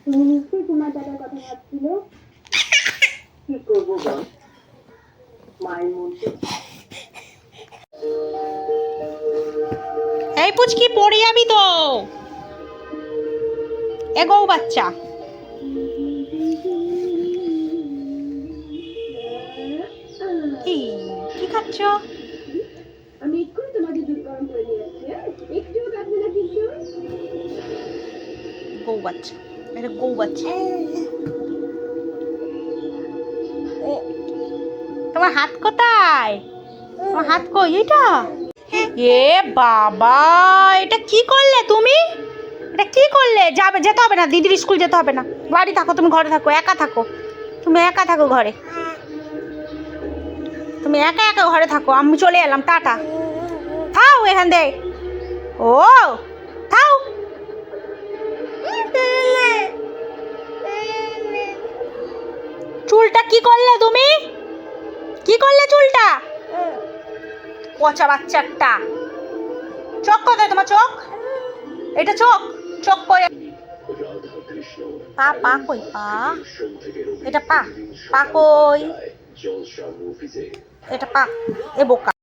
তুমি নিশ্চয়ই তোমার দাদার কথা ভাবছিলে। কি করবো বল, মায়ের মধ্যে। এই পুচকি পড়ে যাবি তো, এগো বাচ্চা। কি খাচ্ছ? আমি এক্ষুনি তোমাকে দুধ গরম করে দিয়ে আসছি, একটুও কাটবে না কিন্তু। গৌ বাচ্চা, এটা গৌ বাচ্চা। তোমার হাত কোথায়? তোমার হাত কই? এটা এ বাবা, এটা কি করলে তুমি? এটা কি করলে? যাবে, যেতে হবে না, দিদির স্কুল যেতে হবে না, বাড়ি থাকো, তুমি ঘরে থাকো, একা থাকো, তুমি একা থাকো ঘরে, তুমি একা একা ঘরে থাকো, আমি চলে এলাম, টাটা। থাও এখান দে, ও থাও। চুলটা কি করলে তুমি? কি করলে চুলটা? পচা বাচ্চা একটা। চোখ কোথায় তোমার? চোখ, এটা চোখ, চোখ কই? পা, পা কই? পা, এটা পা, পা কই? এটা পা, এ বোকা।